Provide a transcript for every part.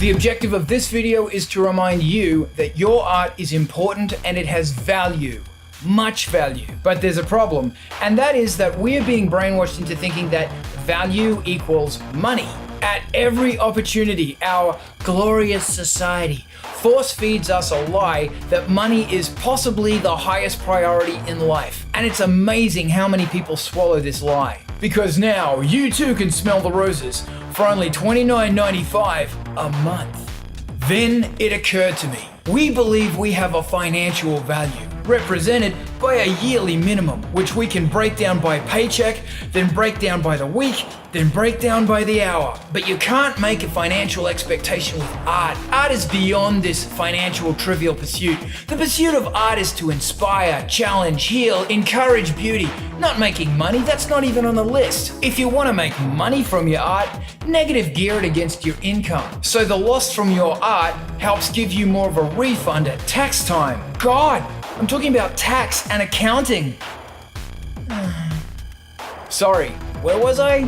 The objective of this video is to remind you that your art is important and it has value. Much value. But there's a problem, and that is that we are being brainwashed into thinking that value equals money. At every opportunity, our glorious society force feeds us a lie that money is possibly the highest priority in life. And it's amazing how many people swallow this lie. Because now you too can smell the roses for only $29.95 a month. Then it occurred to me, we believe we have a financial value represented by a yearly minimum, which we can break down by paycheck, then break down by the week, then break down by the hour. But you can't make a financial expectation with art. Art is beyond this financial trivial pursuit. The pursuit of art is to inspire, challenge, heal, encourage beauty. Not making money, that's not even on the list. If you want to make money from your art, negative gear it against your income. So the loss from your art helps give you more of a refund at tax time. God, I'm talking about tax and accounting. Sorry, where was I?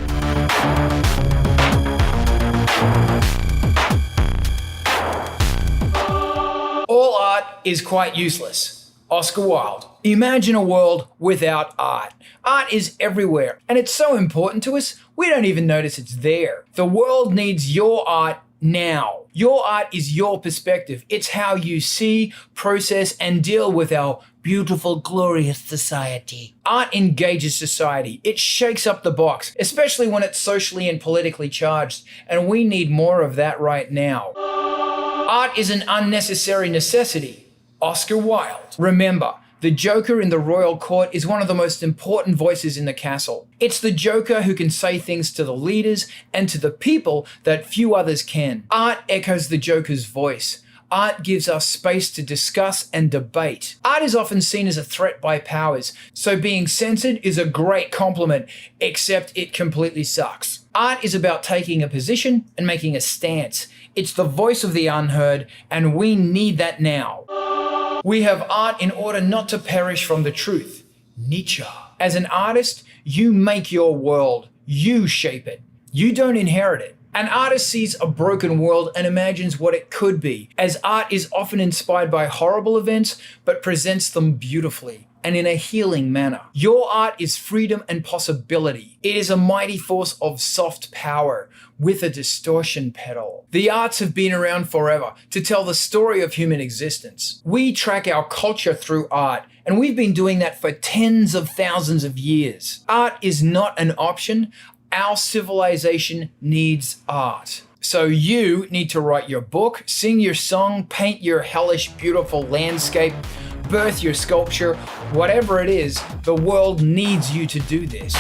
All art is quite useless. Oscar Wilde. Imagine a world without art. Art is everywhere, and it's so important to us, we don't even notice it's there. The world needs your art now. Your art is your perspective. It's how you see, process, and deal with our beautiful, glorious society. Art engages society. It shakes up the box, especially when it's socially and politically charged, and we need more of that right now. Art is an unnecessary necessity. Oscar Wilde. Remember, the Joker in the royal court is one of the most important voices in the castle. It's the Joker who can say things to the leaders and to the people that few others can. Art echoes the Joker's voice. Art gives us space to discuss and debate. Art is often seen as a threat by powers, so being censored is a great compliment, except it completely sucks. Art is about taking a position and making a stance. It's the voice of the unheard, and we need that now. We have art in order not to perish from the truth. Nietzsche. As an artist, you make your world. You shape it. You don't inherit it. An artist sees a broken world and imagines what it could be, as art is often inspired by horrible events, but presents them beautifully and in a healing manner. Your art is freedom and possibility. It is a mighty force of soft power with a distortion pedal. The arts have been around forever to tell the story of human existence. We track our culture through art, and we've been doing that for tens of thousands of years. Art is not an option. Our civilization needs art. So you need to write your book, sing your song, paint your hellish beautiful landscape, birth your sculpture, whatever it is, the world needs you to do this.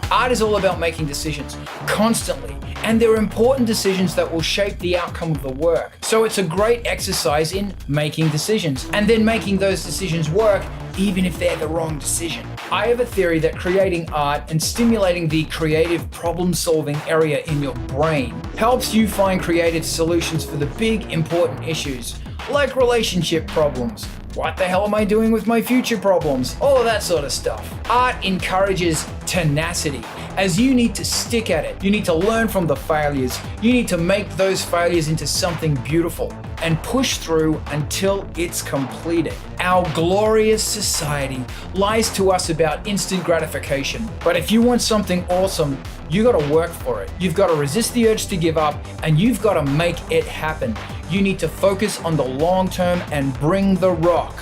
Art is all about making decisions, constantly, and there are important decisions that will shape the outcome of the work. So it's a great exercise in making decisions, and then making those decisions work, even if they're the wrong decision. I have a theory that creating art and stimulating the creative problem-solving area in your brain helps you find creative solutions for the big, important issues, like relationship problems. What the hell am I doing with my future problems? All of that sort of stuff. Art encourages tenacity, as you need to stick at it. You need to learn from the failures. You need to make those failures into something beautiful and push through until it's completed. Our glorious society lies to us about instant gratification. But if you want something awesome, you gotta work for it. You've gotta resist the urge to give up, and you've gotta make it happen. You need to focus on the long term and bring the rock.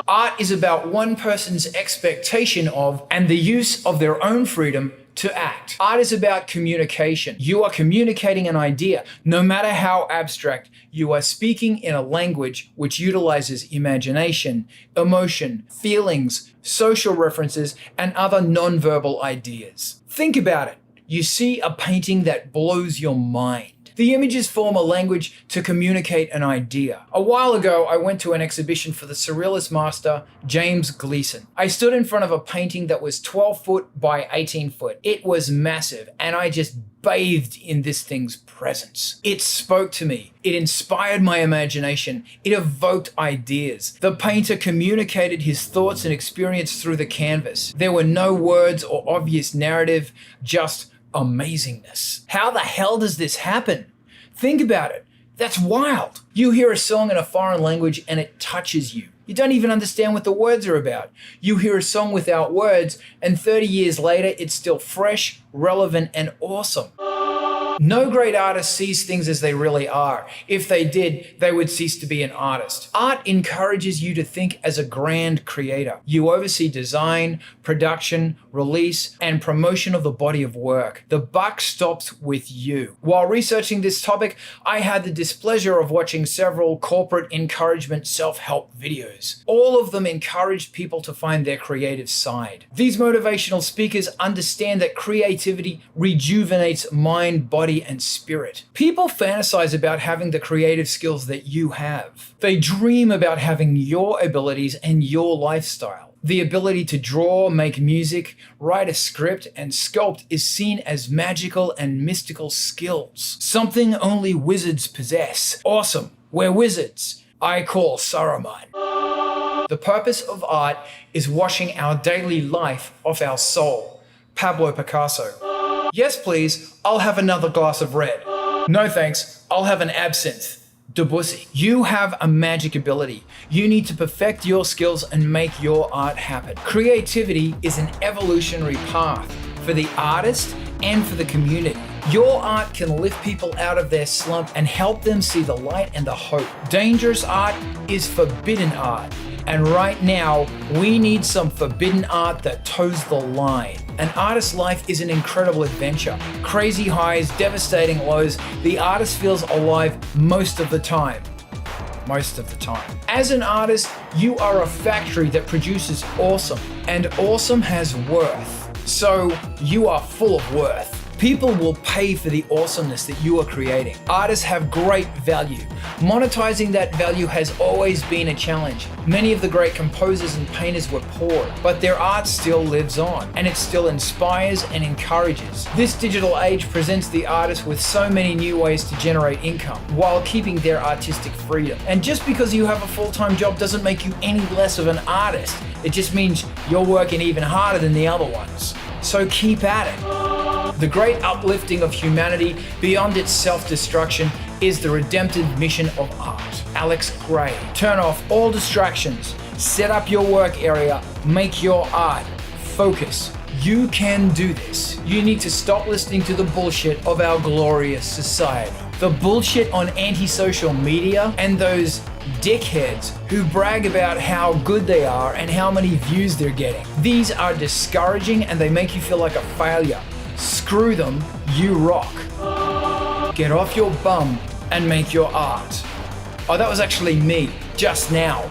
Art is about one person's expectation of and the use of their own freedom to act. Art is about communication. You are communicating an idea. No matter how abstract, you are speaking in a language which utilizes imagination, emotion, feelings, social references, and other nonverbal ideas. Think about it. You see a painting that blows your mind. The images form a language to communicate an idea. A while ago, I went to an exhibition for the Surrealist master, James Gleason. I stood in front of a painting that was 12 foot by 18 foot. It was massive, and I just bathed in this thing's presence. It spoke to me. It inspired my imagination. It evoked ideas. The painter communicated his thoughts and experience through the canvas. There were no words or obvious narrative, just amazingness. How the hell does this happen? Think about it. That's wild. You hear a song in a foreign language and it touches you. You don't even understand what the words are about. You hear a song without words, and 30 years later, it's still fresh, relevant, and awesome. No great artist sees things as they really are. If they did, they would cease to be an artist. Art encourages you to think as a grand creator. You oversee design, production, release, and promotion of the body of work. The buck stops with you. While researching this topic, I had the displeasure of watching several corporate encouragement self-help videos. All of them encouraged people to find their creative side. These motivational speakers understand that creativity rejuvenates mind, body, and spirit. People fantasize about having the creative skills that you have. They dream about having your abilities and your lifestyle. The ability to draw, make music, write a script, and sculpt is seen as magical and mystical skills. Something only wizards possess. Awesome. We're wizards. I call Saruman. The purpose of art is washing our daily life off our soul. Pablo Picasso. Yes, please, I'll have another glass of red. No thanks, I'll have an absinthe. Debussy. You have a magic ability. You need to perfect your skills and make your art happen. Creativity is an evolutionary path for the artist and for the community. Your art can lift people out of their slump and help them see the light and the hope. Dangerous art is forbidden art. And right now, we need some forbidden art that toes the line. An artist's life is an incredible adventure. Crazy highs, devastating lows. The artist feels alive most of the time. Most of the time. As an artist, you are a factory that produces awesome, and awesome has worth. So you are full of worth. People will pay for the awesomeness that you are creating. Artists have great value. Monetizing that value has always been a challenge. Many of the great composers and painters were poor, but their art still lives on, and it still inspires and encourages. This digital age presents the artist with so many new ways to generate income while keeping their artistic freedom. And just because you have a full-time job doesn't make you any less of an artist. It just means you're working even harder than the other ones. So keep at it. The great uplifting of humanity beyond its self-destruction is the redemptive mission of art. Alex Gray. Turn off all distractions. Set up your work area. Make your art. Focus. You can do this. You need to stop listening to the bullshit of our glorious society. The bullshit on anti-social media and those dickheads who brag about how good they are and how many views they're getting. These are discouraging and they make you feel like a failure. Screw them, you rock. Get off your bum and make your art. Oh, that was actually me, just now.